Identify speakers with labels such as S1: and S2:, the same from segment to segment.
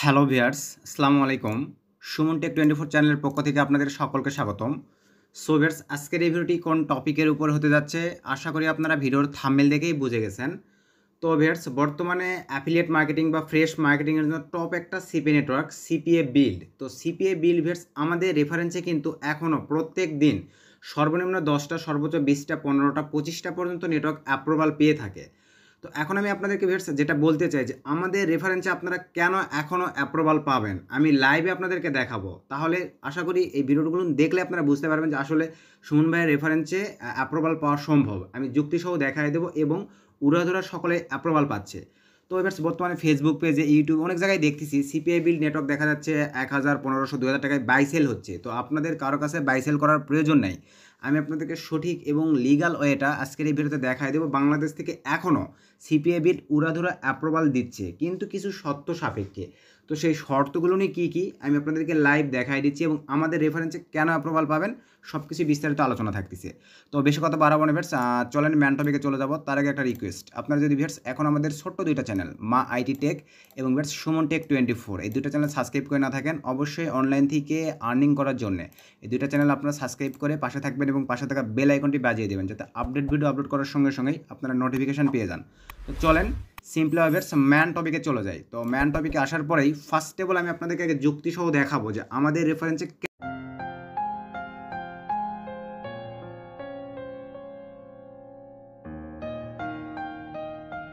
S1: Hello viewers, আসসালামু আলাইকুম। Suman take 24 চ্যানেলের পক্ষ থেকে আপনাদের সকলকে স্বাগতম। সো ভিয়ার্স, আজকের এই ভিডিওটি কোন টপিকের উপর হতে যাচ্ছে আশা করি আপনারা ভিডিওর থাম্বনেল দেখেই বুঝে গেছেন। তো ভিয়ার্স, বর্তমানে অ্যাফিলিয়েট মার্কেটিং বা ফ্রেশ মার্কেটিংয়ের জন্য টপ একটা সিপিএ নেটওয়ার্ক সিপিএ বিল্ড। তো সিপিএ বিল্ড ভিয়ার্স আমাদের রেফারেন্সে কিন্তু এখনও প্রত্যেক দিন সর্বনিম্ন 10টা, সর্বোচ্চ 20টা, 15টা, 25টা পর্যন্ত নেটওয়ার্ক অ্যাপ্রুভাল পেয়ে থাকে। তো এখন আমি আপনাদেরকে ভিউয়ার্স যেটা বলতে চাই যে আমাদের রেফারেন্সে আপনারা কেন এখনও অ্যাপ্রুভাল পাবেন আমি লাইভে আপনাদেরকে দেখাবো। তাহলে আশা করি এই ভিডিওগুলো দেখলে আপনারা বুঝতে পারবেন যে আসলে সুমন ভাইয়ের রেফারেন্সে অ্যাপ্রুভাল পাওয়া সম্ভব। আমি যুক্তিসহ দেখাই দেবো এবং উড়াধুরা সকলে অ্যাপ্রুভাল পাচ্ছে। তো এবার বর্তমানে ফেসবুক পেজে, ইউটিউব অনেক জায়গায় দেখতেছি সিপিআই বিল্ড নেটওয়ার্ক দেখা যাচ্ছে 1000, 1500, 2000 টাকায় বাই সেল হচ্ছে। তো আপনাদের কারো কাছে বাই সেল করার প্রয়োজন নাই। আমি আপনাদেরকে সঠিক এবং লিগাল ওয়েটা আজকের এই ভিডিওতে দেখাই দেবো। বাংলাদেশ থেকে এখনও সিপিআই বিল্ড উড়াধুরা অ্যাপ্রুভাল দিচ্ছে, কিন্তু কিছু শর্ত সাপেক্ষে। তো সেই শর্তগুলো নিয়ে কী কী আমি আপনাদেরকে লাইভ দেখাই দিচ্ছি এবং আমাদের রেফারেন্সে কেন অ্যাপ্রুভাল পাবেন সব কিছু বিস্তারিত আলোচনা থাকতেছে। তো বেশি কথা বাড়াবো না ভিউয়ার্স, চলেন ম্যান টপিকে চলে যাব। তার আগে একটা রিকোয়েস্ট, আপনারা যদি ভিউয়ার্স এখন আমাদের ছোট্ট দুইটা চ্যানেল মা আইটি টেক এবং ভিউয়ার্স সুমন টেক 24 এই দুটো চ্যানেল সাবস্ক্রাইব করে না থাকেন, অবশ্যই অনলাইন থেকে আর্নিং করার জন্য এই দুটো চ্যানেল আপনারা সাবস্ক্রাইব করে পাশে থাকবেন এবং পাশে থাকা বেল আইকনটি বাজিয়ে দেবেন যাতে আপডেট ভিডিও আপলোড করার সঙ্গে সঙ্গেই আপনারা নোটিফিকেশান পেয়ে যান। তো চলেন সিম্পলিভাবে ম্যান টপিকে চলে যাই। তো ম্যান টপিকে আসার পরেই ফার্স্ট অফ অল আমি আপনাদেরকে আগে যুক্তিসহ দেখাবো যে আমাদের রেফারেন্সে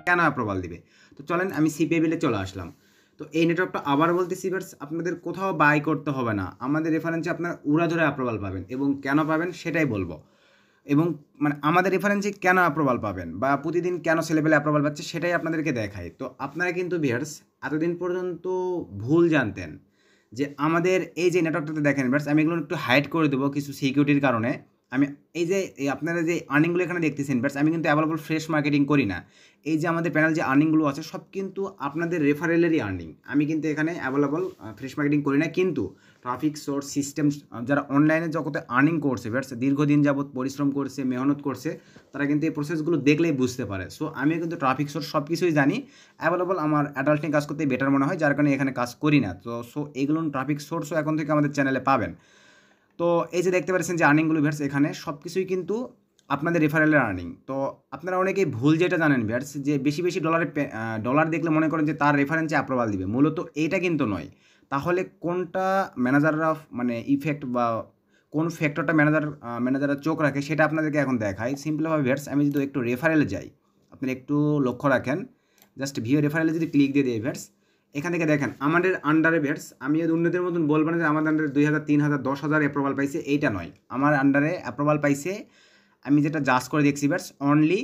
S1: কেন অ্যাপ্রুভাল দিবে। তো চলেন আমি সিপিএ বিলে চলে আসলাম। তো এই নেটওয়ার্কটা আবার বলতেছি ভিউয়ার্স, আপনাদের কোথাও বাই করতে হবে না, আমাদের রেফারেন্সে আপনারা উড়াধুরা অ্যাপ্রুভাল পাবেন এবং কেন পাবেন সেটাই বলবো। এবং মানে আমাদের রেফারেন্সে কেন অ্যাপ্রুভাল পাবেন বা প্রতিদিন কেন ছেলেপেলে অ্যাপ্রুভাল পাচ্ছে সেটাই আপনাদেরকে দেখাই। তো আপনারা কিন্তু ভিউয়ার্স এতদিন পর্যন্ত ভুল জানতেন যে আমাদের এই যে নেটওয়ার্কটাতে দেখেন ভিউয়ার্স, আমি এগুলো একটু হাইড করে দেবো কিছু সিকিউরিটির কারণে। আমি এই যে আপনারা যে আর্নিংগুলো এখানে দেখতেছেন ভিউয়ার্স, আমি কিন্তু অ্যাভেলেবল ফ্রেশ মার্কেটিং করি না। এই যে আমাদের প্যানেল যে আর্নিংগুলো আছে সব কিন্তু আপনাদের রেফারেলেরই আর্নিং। আমি কিন্তু এখানে অ্যাভেলেবল ফ্রেশ মার্কেটিং করি না, কিন্তু ট্রাফিক সোর্স সিস্টেম যারা অনলাইনে জগতে আর্নিং করছে ভিউয়ার্স, দীর্ঘদিন যাবত পরিশ্রম করছে, মেহনত করছে, তারা কিন্তু এই প্রসেসগুলো দেখলেই বুঝতে পারে। সো আমি কিন্তু ট্রাফিক সোর্স সব কিছুই জানি। অ্যাভেলেবল আমার অ্যাডাল্টিং কাজ করতে বেটার মনে হয়, যার কারণে এখানে কাজ করি না। তো সো এইগুলো ট্রাফিক সোর্সও এখন থেকে আমাদের চ্যানেলে পাবেন। তো এই যে দেখতে পাচ্ছেন যে আর্নিংগুলো ভিউয়ার্স, এখানে সব কিছুই কিন্তু আপনাদের রেফারেলের আর্নিং। তো আপনারা অনেকেই ভুল যেটা জানেন ভিউয়ার্স, যে বেশি বেশি ডলার দেখলে মনে করেন যে তার রেফারেন্সে অ্যাপ্রুভাল দিবে, মূলত এইটা কিন্তু নয়। তাহলে কোনটা ম্যানেজাররা মানে ইফেক্ট বা কোন ফ্যাক্টরটা ম্যানেজাররা চোখ রাখে সেটা আপনাদেরকে এখন দেখাই সিম্পলভাবে ভিউয়ার্স। আমি যদি একটু রেফারেলে যাই, আপনারা একটু লক্ষ্য রাখেন, জাস্ট ভিও রেফারেলে যদি ক্লিক দিয়ে দিই ভিউয়ার্স, এখান থেকে দেখেন আমাদের আন্ডারে ভিউয়ার্স, আমি অন্যদের মতন বলবো না যে আমাদের আন্ডারে 2000, 3000, 10,000 অ্যাপ্রুভাল পাইছে, এইটা নয়। আমার আন্ডারে অ্যাপ্রুভাল পাইছে, আমি যেটা জাস্ট করে দেখছি ভিউয়ার্স, অনলি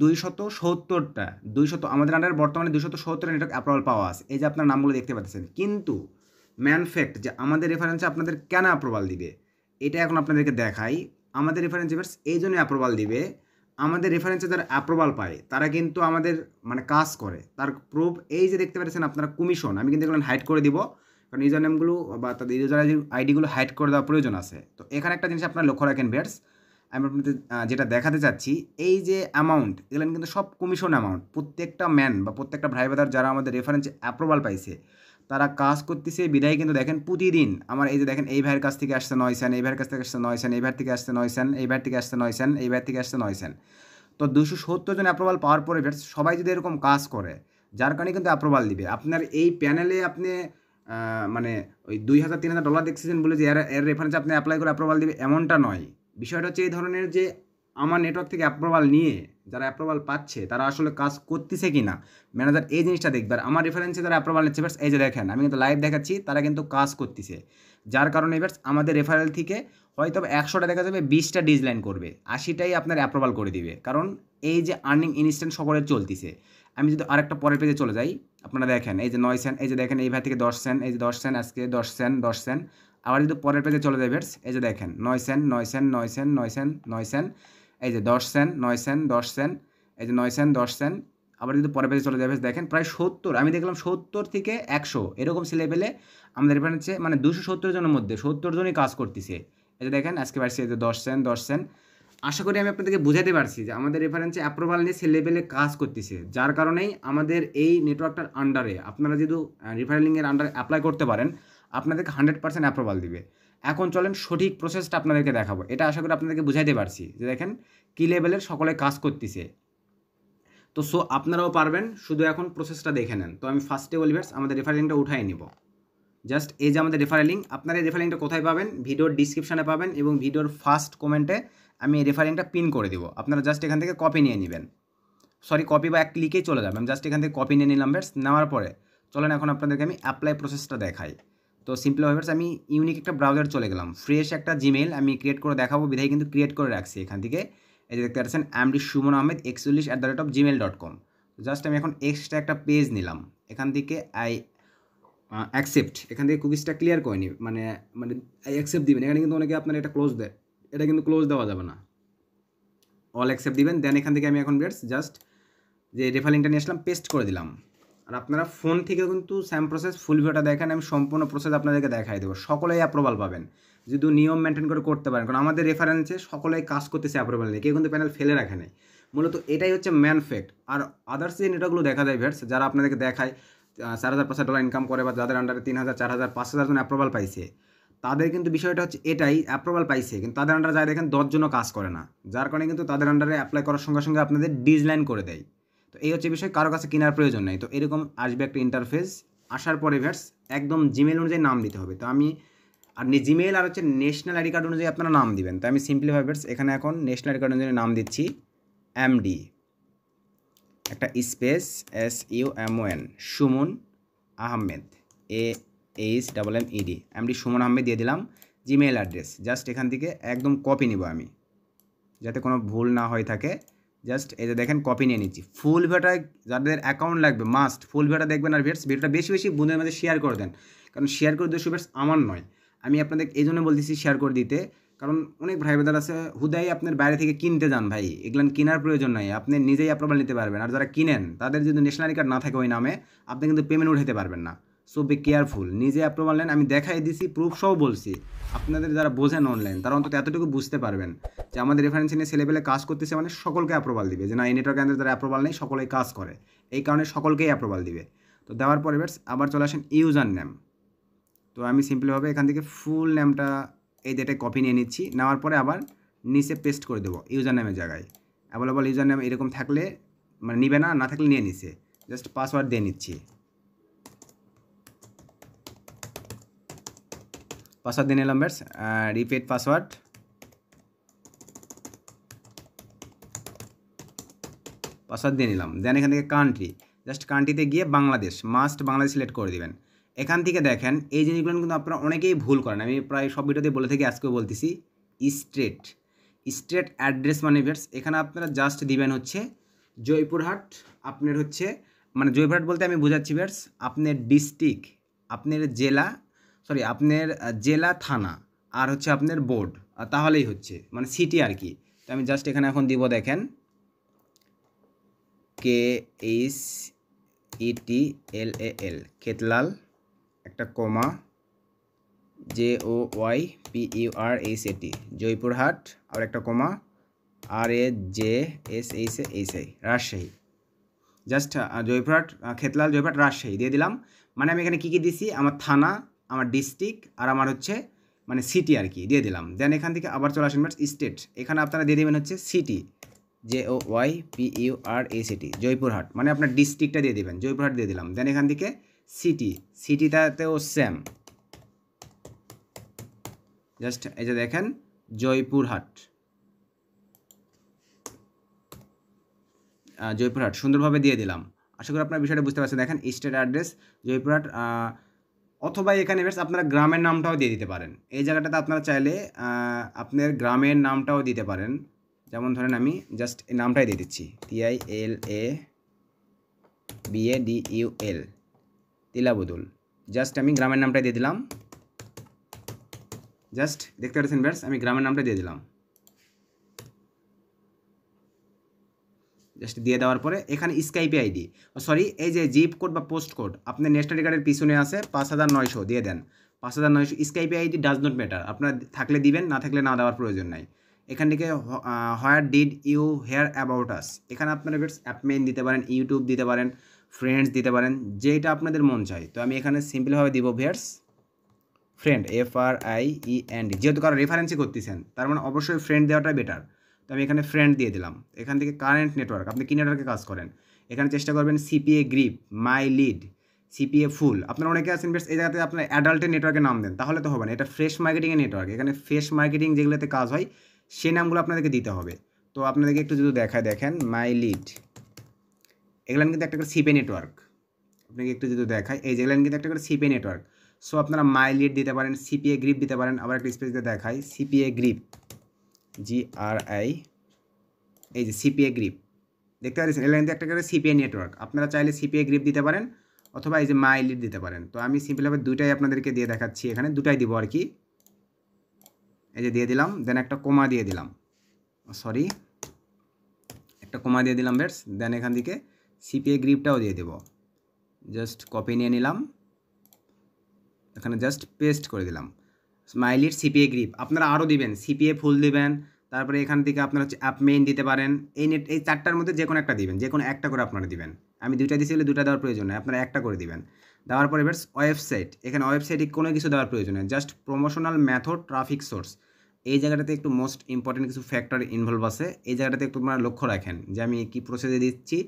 S1: 270টা, আমাদের আন্ডারে বর্তমানে 270 নেটওয়ার্ক অ্যাপ্রুভাল পাওয়া আছে। এই যে আপনার নামগুলো দেখতে পাচ্ছেন, কিন্তু ম্যান ফ্যাক্ট যে আমাদের রেফারেন্সে আপনাদের কেন অ্যাপ্রুভাল দিবে এটা এখন আপনাদেরকে দেখাই। আমাদের রেফারেন্সে ভিউয়ার্স এই জন্য অ্যাপ্রুভাল দিবে, আমাদের রেফারেন্সে যারা অ্যাপ্রুভাল পায় তারা কিন্তু আমাদের মানে কাজ করে, তার প্রুফ এই যে দেখতে পাচ্ছেন আপনারা কমিশন। আমি কিন্তু এগুলো হাইড করে দিব, কারণ ইউজার নেমগুলো বা তাদের ইউজার আইডিগুলো হাইড করে দেওয়া প্রয়োজন আছে। তো এখানে একটা জিনিস আপনারা লক্ষ্য রাখেন ভিউয়ার্স, আমি আপনাদের যেটা দেখাতে চাচ্ছি, এই যে অ্যামাউন্ট এগুলো কিন্তু সব কমিশন অ্যামাউন্ট। প্রত্যেকটা ম্যান বা প্রত্যেকটা ভাই ব্রাদার যারা আমাদের রেফারেন্সে অ্যাপ্রুভাল পাইছে তারা কাজ করতেছে বিদায় কিন্তু দেখেন প্রতিদিন আমার এই যে দেখেন এই ভাইয়ের কাছ থেকে আসছে 9 সেন্ট, এই ভাইয়ের কাছ থেকে আসছে 9 সেন্ট, এই ভাইয়ের থেকে আসছে 9 সেন্ট, এই ভাইয়ের থেকে আসছে 9 সেন্ট, এই ভাইয়ের থেকে আসছে 9 সেন্ট। তো 270 জন অ্যাপ্রুভাল পাওয়ার পরে সবাই যদি এরকম কাজ করে, যার কারণে কিন্তু অ্যাপ্রুভাল দিবে। আপনার এই প্যানেলে আপনি মানে ওই 2000, 3000 ডলার দেখছেন বলে যে এর রেফারেন্সে আপনি অ্যাপ্লাই করে অ্যাপ্রুভাল দিবে এমনটা নয়। বিষয়টা হচ্ছে এই ধরনের যে আমার নেটওয়ার্ক থেকে অ্যাপ্রুভাল নিয়ে যারা অ্যাপ্রুভাল পাচ্ছে তারা আসলে কাজ করতেছে কি না ম্যানেজার এই জিনিসটা দেখবে। আর আমার রেফারেন্সে যারা অ্যাপ্রুভাল নিচ্ছে বাস এই যে দেখেন আমি কিন্তু লাইভ দেখাচ্ছি, তারা কিন্তু কাজ করতেছে, যার কারণে এবার আমাদের রেফারেল থেকে হয়তো 100টা দেখা যাবে 20টা ডিসলাইন করবে, 80টাই আপনার অ্যাপ্রুভাল করে দিবে, কারণ এই যে আর্নিং ইনস্ট্যান্ট সকলের চলতেছে। আমি যদি আরেকটা পরের পেজে চলে যাই, আপনারা দেখেন এই যে 9 সেন্ট, এই যে দেখেন এই ভাই থেকে 10 সেন্ট, এই যে 10 সেন্ট আজকে 10 সেন্ট 10 সেন্ট। আবার যদি পরের পেজে চলে যায় ভিউয়ার্স, এই যে দেখেন 9 cent 9 cent 9 cent 9 cent 9 cent, এই যে 10 সেন্ট 9 সেন্ট 10 সেন্ট, এই যে 9 সেন্ট 10 সেন্ট। আবার যদি পরের পেজে চলে যাবে দেখেন প্রায় 70, আমি দেখলাম 70 থেকে 100 এরকম লেভেলে আমাদের রেফারেন্সে মানে 270 জনের মধ্যে 70 জনই কাজ করতেছে। এই যে দেখেন আজকে বাড়ছে এই যে 10 সেন্ট 10 সেন্ট। আশা করি আমি আপনাদেরকে বুঝাতে পারছি যে আমাদের রেফারেন্সে অ্যাপ্রুভাল নিয়ে সে লেভেলে কাজ করতেছে, যার কারণেই আমাদের এই নেটওয়ার্কটার আন্ডারে আপনারা যদি রেফারেলিংয়ের আন্ডারে অ্যাপ্লাই করতে পারেন আপনাদেরকে 100% অ্যাপ্রুভাল দিবে। এখন চলেন সঠিক প্রসেসটা আপনাদেরকে দেখাবো। এটা আশা করি আপনাদেরকে বুঝাইতে পারছি যে দেখেন কী লেভেলের সকলে কাজ করতেছে। তো সো আপনারাও পারবেন, শুধু এখন প্রসেসটা দেখে নেন। তো আমি ফার্স্টে বলি ভিউয়ার্স আমাদের রেফারেলিংটা উঠাই নিব। জাস্ট এই যে আমাদের রেফারেলিং, আপনারা এই রেফারেলিংটা কোথায় পাবেন? ভিডিওর ডিসক্রিপশানে পাবেন এবং ভিডিওর ফার্স্ট কমেন্টে আমি এই রেফারেলিংটা পিন করে দেবো। আপনারা জাস্ট এখান থেকে কপি নিয়ে নেবেন, সরি কপি বা এক ক্লিকেই চলে যাবেন। জাস্ট এখান থেকে কপি নিয়ে নিলাম ভিউয়ার্স। নেওয়ার পরে চলেন এখন আপনাদেরকে আমি অ্যাপ্লাই প্রসেসটা দেখাই। তো সিম্পল ভিউয়ার্স আমি ইউনিক একটা ব্রাউজার চলে গেলাম, ফ্রেশ একটা জিমেইল আমি ক্রিয়েট করে দেখাবো বিধায় কিন্তু ক্রিয়েট করে রাখছি। এখান থেকে এই যে দেখতে পাচ্ছেন md.sumonahmed41@gmail.com। জাস্ট আমি এখন এক্সট্রা একটা পেজ নিলাম, এখান থেকে অ্যাকসেপ্ট, এখান থেকে কুকিজটা ক্লিয়ার করে নিই, মানে অ্যাকসেপ্ট দিবেন। এখানে কিন্তু অনেকে আপনার এটা ক্লোজ দেয়, এটা কিন্তু ক্লোজ দেওয়া যাবে না, অল অ্যাকসেপ্ট দিবেন। দেন এখান থেকে আমি এখন জাস্ট যে রেফারেলিংটা নিয়ে আসলাম পেস্ট করে দিলাম। আর আপনারা ফোন থেকেও কিন্তু সেম প্রসেস ফুল ভিডিওটা দেখেন, আমি সম্পূর্ণ প্রসেস আপনাদেরকে দেখাই দেবো। সকলেই অ্যাপ্রুভাল পাবেন যদি নিয়ম মেনটেন করে করতে পারেন, কারণ আমাদের রেফারেন্সে সকলেই কাজ করতেছে অ্যাপ্রুভাল নেই, কেউ কিন্তু প্যানেল ফেলে রাখে নাই। মূলত এটাই হচ্ছে ম্যান ফ্যাক্ট। আর আদার্স যে নেটওয়ার্কগুলো দেখা যায় ভিউয়ার্স, যারা আপনাদেরকে দেখায় $4,000-5,000 ইনকাম করে বা যাদের আন্ডারে 3,000, 4,000, 5,000 জন অ্যাপ্রুভাল পাইছে, তাদের কিন্তু বিষয়টা হচ্ছে এটাই, অ্যাপ্রুভাল পাইছে কিন্তু তাদের আন্ডারে যায় দেখেন 10 জনও কাজ করে না, যার কারণে কিন্তু তাদের আন্ডারে অ্যাপ্লাই করার সঙ্গে সঙ্গে আপনাদের ডিজলাইন করে দেয়। তো এই হচ্ছে বিষয়, কারো কাছে কেনার প্রয়োজন নেই। তো এরকম আসবে একটা ইন্টারফেস, আসার পরে ভিউয়ার্স একদম জিমেল অনুযায়ী নাম দিতে হবে। তো আমি আর জিমেল আর হচ্ছে ন্যাশনাল আইডি কার্ড অনুযায়ী আপনারা নাম দিবেন। তো আমি সিম্পলিভাবে ভিউয়ার্স এখানে এখন ন্যাশনাল আইডি কার্ড অনুযায়ী নাম দিচ্ছি এমডি, একটা space SUMON Suman Ahmed, AHMMED, MD Suman Ahmed দিয়ে দিলাম। জিমেল অ্যাড্রেস জাস্ট এখান থেকে একদম কপি নিব আমি, যাতে কোনো ভুল না হয়ে থাকে। জাস্ট এই যে দেখেন কপি নিয়ে নিচ্ছি। ফুল ভিডিওটা যাদের অ্যাকাউন্ট লাগবে মাস্ট ফুল ভিডিওটা দেখবেন। আর ভিডিওটা বেশি বেশি বন্ধুদের মাঝে শেয়ার করে দেন, কারণ শেয়ার করে দিয়ে ভিউয়ার্স আমার নয়, আমি আপনাদের এই জন্য বলতেছি শেয়ার করে দিতে, কারণ অনেক ভাই বোনেরা আছে হুদাই আপনার বাইরে থেকে কিনতে যান। ভাই এগুলো কেনার প্রয়োজন নাই, আপনি নিজেই অ্যাপ্রুভাল নিতে পারবেন। আর যারা কিনেন তাদের যদি ন্যাশনাল আইডি কার্ড না থাকে ওই নামে, আপনি কিন্তু পেমেন্ট উঠাতে পারবেন না। সো বি কেয়ারফুল, নিজে অ্যাপ্রুভাল নেন। আমি দেখাই দিছি, প্রুফ সহ বলছি। আপনাদের যারা বোঝেন অনলাইন তারা অন্তত এতটুকু বুঝতে পারবেন যে আমাদের রেফারেন্স নিয়ে ছেলেবেলে কাজ করতেছে মানে সকলকে অ্যাপ্রুভাল দিবে, যে না এই নেটওয়ার্কের আন্ডারে যারা অ্যাপ্রুভাল নেই সকলেই কাজ করে, এই কারণে সকলকেই অ্যাপ্রুভাল দিবে। তো দেওয়ার পরে আবার চলে আসেন ইউজার নেম। তো আমি সিম্পলিভাবে এখান থেকে ফুল নেমটা এই ডেটায় কপি নিয়ে নিচ্ছি, নেওয়ার পরে আবার নিচে পেস্ট করে দেবো ইউজার নেমের জায়গায়। অ্যাভেলেবল ইউজার নেম এরকম থাকলে মানে নিবে না, না থাকলে নিয়ে নিচ্ছে। জাস্ট পাসওয়ার্ড দিয়ে নিচ্ছি, পাসওয়ার্ড দিয়ে নিলাম ব্যাস, রিপিট পাসওয়ার্ড। পাসওয়ার্ড দিয়ে নিলাম। দেন এখান থেকে কান্ট্রি, জাস্ট কান্ট্রিতে গিয়ে বাংলাদেশ, মাস্ট বাংলাদেশ সিলেক্ট করে দিবেন। এখান থেকে দেখেন এই জিনিসগুলো কিন্তু আপনারা অনেকেই ভুল করেন, আমি প্রায় সব ভিডিওতে বলে থাকি, আজকেও বলতেছি। স্টেট অ্যাড্রেস মানে ভিউয়ার্স এখানে আপনারা জাস্ট দিবেন হচ্ছে জয়পুরহাট। আপনার হচ্ছে মানে জয়পুরহাট বলতে আমি বোঝাচ্ছি ভিউয়ার্স আপনার ডিস্ট্রিক্ট, আপনার জেলা, সরি আপনার জেলা, থানা আর হচ্ছে আপনার বোর্ড, তাহলেই হচ্ছে মানে সিটি আর কি। তো আমি জাস্ট এখানে এখন দিব দেখেন KHETLAL খেতলাল, একটা কমা, JOYPURHAT জয়পুরহাট, আর একটা কমা, RAJSHI রাজশাহী। জাস্ট জয়পুরহাট খেতলাল জয়পুরহাট রাজশাহী দিয়ে দিলাম। মানে আমি এখানে কী কী দিছি, আমার থানা, আমার ডিস্ট্রিক্ট আর আমার হচ্ছে মানে সিটি আর কি দিয়ে দিলাম। দেন এখান থেকে আবার চলে আসেন স্টেট, এখানে আপনারা দিয়ে দেবেন হচ্ছে সিটি, JOYPURHAT জয়পুরহাট, মানে আপনার ডিস্ট্রিক্টটা দিয়ে দেবেন, জয়পুরহাট দিয়ে দিলাম। দেন এখান থেকে সিটিটাতেও সেম, জাস্ট এই যে দেখেন জয়পুরহাট সুন্দরভাবে দিয়ে দিলাম। আশা করি আপনার বিষয়টা বুঝতে পারছেন। দেখেন স্টেট অ্যাড্রেস জয়পুরহাট, অথবা এখানে আপনারা গ্রামের নামটাও দিয়ে দিতে পারেন। এই জায়গাটাতে আপনারা চাইলে আপনার গ্রামের নামটাও দিতে পারেন। যেমন ধরেন আমি জাস্ট এই নামটাই দিয়ে দিচ্ছি TILABADUL তিলাবদুল, জাস্ট আমি গ্রামের নামটাই দিয়ে দিলাম। জাস্ট দেখতে পাচ্ছেন ভিউয়ার্স আমি গ্রামের নামটা দিয়ে দিলাম। জাস্ট দিয়ে দেওয়ার পরে এখানে স্কাইপি আইডি, সরি এই যে জিপ কোড বা পোস্ট কোড আপনার ন্যাশনাল আইডি কার্ডের পিছনে আছে 5,900 দিয়ে দেন। 5,900 Skype ID does not matter, আপনার থাকলে দিবেন, না থাকলে না দেওয়ার প্রয়োজন নাই। এখান থেকে where did you hear about us, এখানে আপনারা বেশ অ্যাপমেইন দিতে পারেন, ইউটিউব দিতে পারেন, ফ্রেন্ডস দিতে পারেন, যেটা আপনাদের মন চায়। তো আমি এখানে সিম্পলভাবে দিব ভিউয়ার্স ফ্রেন্ড, FRIEND, যেহেতু কারো রেফারেন্সই করতেছেন তার মানে অবশ্যই ফ্রেন্ড দেওয়াটা বেটার। তো আমি এখানে ফ্রেন্ড দিয়ে দিলাম। এখান থেকে কারেন্ট নেটওয়ার্ক, আপনি কি নেটওয়ার্কে কাজ করেন, এখানে চেষ্টা করবেন CPA গ্রিপ, মাই লিড, CPA ফুল। আপনারা অনেকে আছেন বেশ এই জায়গাতে আপনার অ্যাডাল্টের নেটওয়ার্কে নাম দেন, তাহলে তো হবে না, এটা ফ্রেশ মার্কেটিংয়ের নেটওয়ার্ক। এখানে ফ্রেশ মার্কেটিং যেগুলোতে কাজ হয় সেই নামগুলো আপনাদেরকে দিতে হবে। তো আপনাদেরকে একটু যদি দেখায়, দেখেন মাই লিড, এগুলো কিন্তু একটা করে CPA নেটওয়ার্ক। আপনাকে একটু যদি দেখায়, এই যেগুলো কিন্তু একটা করে CPA নেটওয়ার্ক। সো আপনারা মাই লিড দিতে পারেন, CPA গ্রিপ দিতে পারেন। আবার একটা স্পেস দিয়ে দেখাই, CPA গ্রিপ, GRI, এই যে CPA গ্রিপ দেখতে পাচ্ছেন, এগুলো কিন্তু একটা করে CPA নেটওয়ার্ক। আপনারা চাইলে CPA গ্রিপ দিতে পারেন অথবা এই যে মাই লিড দিতে পারেন। তো আমি সিম্পলভাবে দুইটাই আপনাদেরকে দিয়ে দেখাচ্ছি, এখানে দুটাই দিব আর কি। এই যে দিয়ে দিলাম, দেন একটা কোমা দিয়ে দিলাম, সরি একটা কোমা দিয়ে দিলাম বেশ। দেন এখান থেকে CPA গ্রিপটাও দিয়ে দেব, জাস্ট কপি নিয়ে নিলাম, এখানে জাস্ট পেস্ট করে দিলাম, স্মাইলির CPA গ্রিপ। আপনারা আরও দিবেন, CPA ফুল দিবেন, তারপরে এখান থেকে আপনারা হচ্ছে অ্যাপমেইন দিতে পারেন। এই চারটার মধ্যে যে কোনো একটা দিবেন, যে কোনো একটা করে আপনারা দিবেন। আমি দুইটা দিয়েছি বলে দুইটা দেওয়ার প্রয়োজন নেই, আপনারা একটা করে দিবেন। দেওয়ার পরে এবার ওয়েবসাইট, এখানে ওয়েবসাইটে কোনো কিছু দেওয়ার প্রয়োজন নেই, just promotional method, traffic source. এই জায়গাটাতে একটু মোস্ট ইম্পর্টেন্ট কিছু ফ্যাক্টর ইনভলভ আছে, এই জায়গাটাতে একটু আপনারা লক্ষ্য রাখেন যে আমি কী প্রসেসে দিচ্ছি।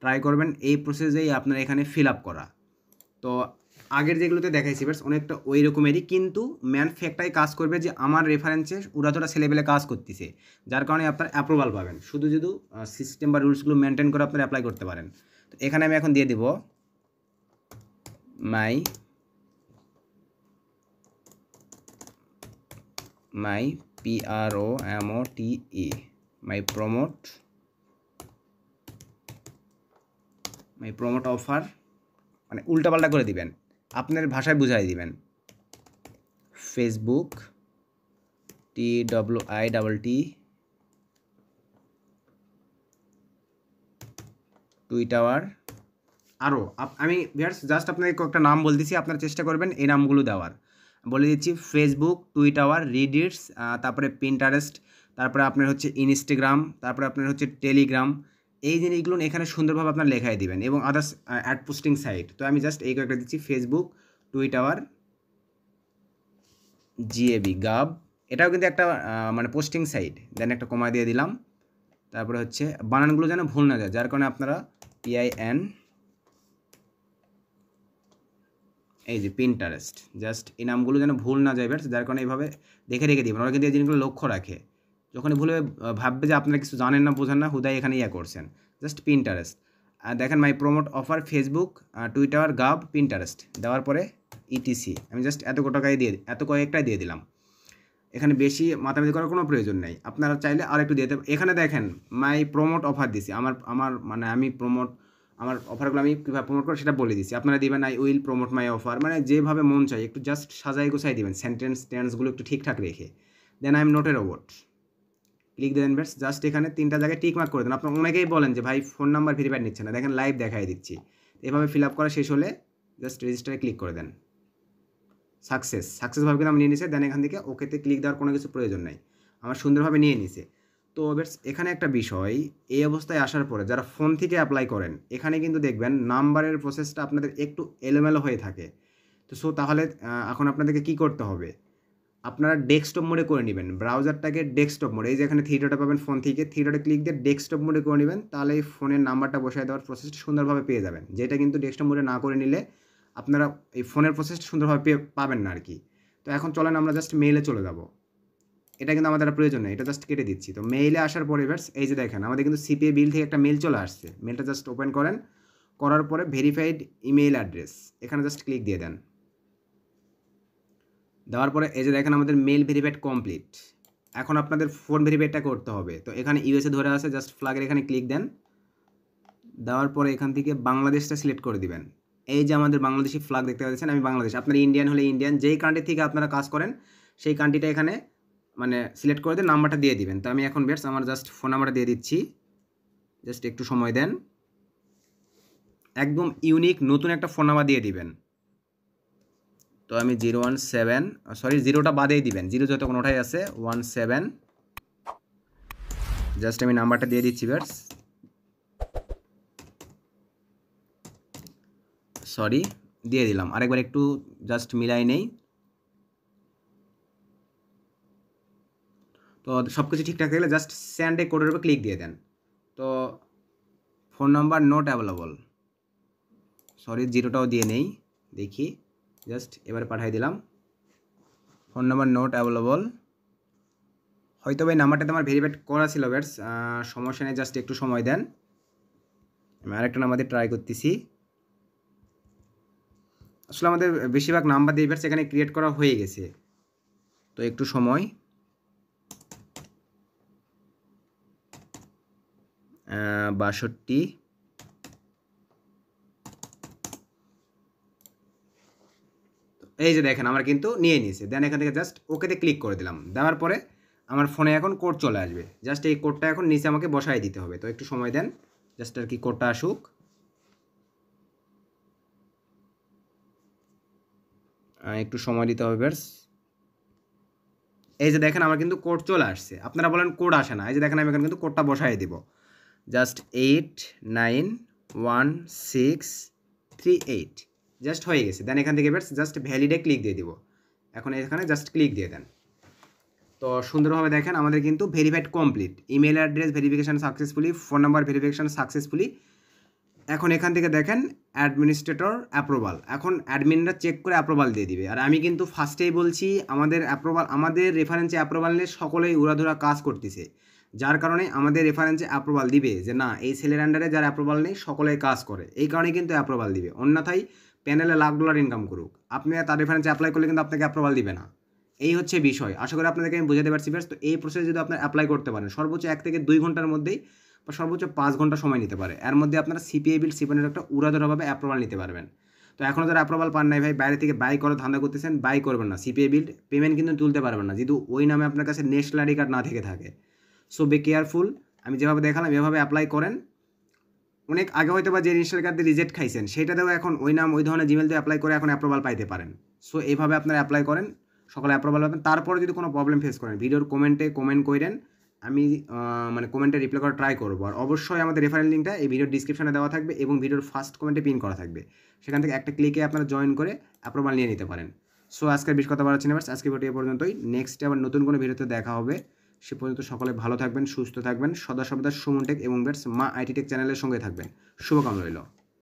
S1: ট্রাই করবেন এই প্রসেসেই আপনারা এখানে ফিল আপ করা। তো আগের যেগুলোতে দেখাইছি বাস অনেকটা ওই রকমেরই, কিন্তু ম্যান ফ্যাক্টটাই কাজ করবে যে আমার রেফারেন্সে উড়াধরা ছেলেবেলে কাজ করতেছে, যার কারণে আপনার অ্যাপ্রুভাল পাবেন। শুধু যদি সিস্টেম বা রুলসগুলো মেনটেন করে আপনারা অ্যাপ্লাই করতে পারেন। তো এখানে আমি এখন দিয়ে দিব মাই PROMOTE, মাই প্রমোট অফার, মানে উল্টাপাল্টা করে দিবেন, আপনার ভাষায় বুঝাই দিবেন। ফেসবুক TWITT, টুইটার, আরও আমি ভিউয়ার্স জাস্ট আপনাকে কয়েকটা নাম বলতেছি, আপনারা চেষ্টা করবেন এই নামগুলো দেওয়ার। বলে দিচ্ছি ফেসবুক, টুইটার, রিডিটস, তারপরে পিন্টারেস্ট, তারপরে আপনার হচ্ছে ইনস্টাগ্রাম, তারপরে আপনার হচ্ছে টেলিগ্রাম। এই জিনিসগুলো এখানে সুন্দরভাবে আপনার লেখাই দিবেন, এবং আদার্স অ্যাড পোস্টিং সাইট। তো আমি জাস্ট এই কয়েকটা দিচ্ছি, ফেসবুক, টুইটার, GAB, এটাও কিন্তু একটা মানে পোস্টিং সাইট। দেন একটা কমা দিয়ে দিলাম, তারপরে হচ্ছে বানানগুলো যেন ভুল না যায়, যার কারণে আপনারা PIN, এই যে পিন্টারেস্ট, জাস্ট এই নামগুলো যেন ভুল না যায়, যার কারণে এইভাবে দেখে রেখে দিবেন। ওরা কিন্তু এই জিনিসগুলো লক্ষ্য রাখে, যখনই ভুলে ভাববে যে আপনারা কিছু জানেন না, বোঝেন না, হুদাই এখানে করছেন। জাস্ট পিন্টারেস্ট, আর দেখেন মাই প্রমোট অফার, ফেসবুক, টুইটার, গাব, পিন্টারেস্ট দেওয়ার পরে ETC, আমি জাস্ট এত কয়েকটাই দিয়ে দিলাম। এখানে বেশি মাথামাতি করার কোনো প্রয়োজন নেই, আপনারা চাইলে আর একটু দিতে। এখানে দেখেন মাই প্রমোট অফার দিছি, আমার মানে আমি আমার অফারগুলো আমি কীভাবে প্রমোট করি সেটা বলে দিচ্ছি। আপনারা দিবেন I will promote my offer, মানে যেভাবে মন চাই, একটু জাস্ট সাজাই গোছাই দিবেন, টেন্সগুলো একটু ঠিকঠাক রেখে। দেন I am not a robot, click দেন বেশ। জাস্ট এখানে 3টা জায়গায় টিক মার্ক করে দেন। আপনার অনেকেই বলেন যে ভাই ফোন নাম্বার ভেরিফাইড নিচ্ছে না, দেখেন লাইভ দেখাই দিচ্ছি। এভাবে ফিল আপ করা শেষ হলে জাস্ট রেজিস্টারে ক্লিক করে দেন, সাকসেসভাবে কিন্তু আমি নিয়ে নিছে। দেন এখান থেকে ওকেতে ক্লিক দেওয়ার কোনো কিছু প্রয়োজন নেই, আমার সুন্দরভাবে নিয়ে নিছে। তো বেশ এখানে একটা বিষয়, এই অবস্থায় আসার পরে যারা ফোন থেকে অ্যাপ্লাই করেন, এখানে কিন্তু দেখবেন নাম্বারের প্রসেসটা আপনাদের একটু এলোমেলো হয়ে থাকে। তো তাহলে এখন আপনাদেরকে কি করতে হবে, আপনারা ডেস্কটপ মোডে করে নেবেন, ব্রাউজারটাকে ডেস্কটপ মোডে, এই যে এখানে 3 ডটে পাবেন, ফোন থেকে 3 ডটে ক্লিক দিয়ে ডেস্কটপ মোডে করে নেবেন, তাহলে এই ফোনের নাম্বারটা বসায় দেওয়ার প্রসেসটা সুন্দরভাবে পেয়ে যাবেন। যেটা কিন্তু ডেস্কটপ মোডে না করে নিলে আপনারা এই ফোনের প্রসেসটা সুন্দরভাবে পাবেন না আর কি। তো এখন চলেন আমরা জাস্ট মেইলে চলে যাব, এটা কিন্তু আমাদের প্রয়োজন নেই, এটা জাস্ট কেটে দিচ্ছি। তো মেইলে আসার পরে এবার এই যে দেখেন আমাদের কিন্তু CPABuild থেকে একটা মেল চলে আসছে, মেলটা জাস্ট ওপেন করেন, করার পরে ভেরিফাইড ইমেইল অ্যাড্রেস, এখানে জাস্ট ক্লিক দিয়ে দেন। দেওয়ার পরে এই যে দেখেন আমাদের মেল ভেরিফাইড কমপ্লিট। এখন আপনাদের ফোন ভেরিফাইডটা করতে হবে। তো এখানে USA ধরে আছে, জাস্ট ফ্ল্যাগের এখানে ক্লিক দেন। দেওয়ার পরে এখান থেকে বাংলাদেশটা সিলেক্ট করে দিবেন। এই যে আমাদের বাংলাদেশি ফ্ল্যাগ দেখতে পাচ্ছেন, আমি বাংলাদেশ, আপনার ইন্ডিয়ান হলে ইন্ডিয়ান, যেই কান্ট্রি থেকে আপনারা কাজ করেন সেই কান্ট্রিটা এখানে মানে সিলেক্ট করে দিয়ে নাম্বারটা দিয়ে দিবেন। তো আমি এখন বেশ আমার জাস্ট ফোন নাম্বারটা দিয়ে দিচ্ছি, জাস্ট একটু সময় দেন। একদম ইউনিক নতুন একটা ফোন নাম্বার দিয়ে দিবেন। তো আমি 017, সরি জিরোটা বাদেই দিবেন, জিরো যত কোনোটাই আছে, 17 জাস্ট আমি নাম্বারটা দিয়ে দিচ্ছি ভিউয়ার্স, সরি দিয়ে দিলাম, আরেকবার একটু জাস্ট মিলাই নেই। তো সব কিছু ঠিকঠাক থাকলে জাস্ট সেন্ড এ কোডের উপর ক্লিক দিয়ে দেন। তো phone number not available, sorry জিরোটাও দিয়ে নেই, দেখি জাস্ট এবারে পাঠিয়ে দিলাম, ফোন নাম্বার নট অ্যাভেলেবল। হয়তো ভাই নাম্বারটা আমার ভেরিফাইড করা ছিল ভিউয়ার্স, সমস্যা নেই, জাস্ট একটু সময় দেন, আমি আরেকটা নাম্বার দিয়ে ট্রাই করতেছি। আসলে আমাদের বেশিরভাগ নাম্বার দিয়ে ভিউয়ার্স এখানে ক্রিয়েট করা হয়ে গেছে, তো একটু সময়। 62, এই যে দেখেন আমার কিন্তু নিয়ে নিয়েছে। দেন এখান থেকে জাস্ট ওকেতে ক্লিক করে দিলাম, দেওয়ার পরে আমার ফোনে এখন কোড চলে আসবে। জাস্ট এই কোডটা এখন নিচে আমাকে বসাই দিতে হবে, তো একটু সময় দেন জাস্ট আর কি কোডটা আসুক। একটু সময় দিতে হবে ভিউয়ার্স। এই যে দেখেন আমার কিন্তু কোড চলে আসছে। আপনারা বলেন কোড আসে না, এই যে দেখেন আমি এখানে কিন্তু কোডটা বসাই দিব, জাস্ট 891638 জাস্ট হয়ে গেছে। দেন এখান থেকে ভিউয়ার্স জাস্ট ভ্যালিডে ক্লিক দিয়ে দিব, এখন এখানে জাস্ট ক্লিক দিয়ে দেন। তো সুন্দরভাবে দেখেন আমাদের কিন্তু verified complete, email address verification successfully, phone number verification successfully. এখন এখান থেকে দেখেন অ্যাডমিনিস্ট্রেটর অ্যাপ্রুভাল, এখন অ্যাডমিনরা চেক করে অ্যাপ্রুভাল দিয়ে দিবে। আর আমি কিন্তু ফার্স্টেই বলছি আমাদের অ্যাপ্রুভাল, আমাদের রেফারেন্সে অ্যাপ্রুভাল নিয়ে সকলেই উড়াধুরা কাজ করতেছে, যার কারণে আমাদের রেফারেন্সে অ্যাপ্রুভাল দিবে যে না এই সেলের আন্ডারে যার অ্যাপ্রুভাল নেই সকলেই কাজ করে, এই কারণে কিন্তু অ্যাপ্রুভাল দিবে। অন্যথায় প্যানেলে $1,00,000 ইনকাম করুক, আপনি তার রেফারেন্সে অ্যাপ্লাই করলে কিন্তু আপনাকে অ্যাপ্রুভাল দিবে না। এই হচ্ছে বিষয়, আশা করি আপনাদেরকে আমি বুঝাতে পারছি বেশ। তো এই প্রসেস যদি আপনার অ্যাপ্লাই করতে পারেন সর্বোচ্চ 1 থেকে 2 ঘন্টার মধ্যেই বা সর্বোচ্চ 5 ঘন্টা সময় নিতে পারে, এর মধ্যে আপনারা CPABuild সিপনের একটা উড়াধুরাভাবে অ্যাপ্রুভাল নিতে পারবেন। তো এখনও যারা অ্যাপ্রুভাল পান নাই ভাই, বাইরে থেকে বাই করার ধান্দা করতেছেন, বাই করবেন না, CPABuild পেমেন্ট কিন্তু তুলতে পারবেন না যেহেতু ওই নামে আপনার কাছে ন্যাশনাল আইডি কার্ড না থেকে থাকে। সো বি কেয়ারফুল, আমি যেভাবে দেখালাম এভাবে অ্যাপ্লাই করেন। অনেক আগে হয়তো বা যে ন্যাশনাল কার্ড দিয়ে রিজেক্ট খাইছেন সেটাতেও এখন ওই নাম ওই ধরনের জিমেল দিয়ে অ্যাপ্লাই করে এখন অ্যাপ্রুভাল পাইতে পারেন। সো এইভাবে আপনারা অ্যাপ্লাই করেন, সকলে অ্যাপ্রুভাল পাবেন। তারপরে যদি কোনো প্রবলেম ফেস করেন ভিডিওর কমেন্টে কমেন্ট করেন, আমি মানে কমেন্টে রিপ্লাই করার ট্রাই করবো। আর অবশ্যই আমাদের রেফারেল লিঙ্কটা এই ভিডিওর ডিসক্রিপশনে দেওয়া থাকবে এবং ভিডিওর ফার্স্ট কমেন্টে পিন করা থাকবে, সেখান থেকে একটা ক্লিকে আপনারা জয়েন করে অ্যাপ্রুভাল নিয়ে নিতে পারেন। সো আজকের বেশ কথা বাড়াচ্ছি না, আজকে ভিডিও পর্যন্তই, নেক্সটে আবার নতুন কোনো ভিডিওতে দেখা হবে। সে পর্যন্ত সকলে ভালো থাকবেন, সুস্থ থাকবেন, সদা সর্বদা সুমন টেক এবং মা আইটি টেক চ্যানেলের সঙ্গে থাকবেন। শুভকামনা রইল।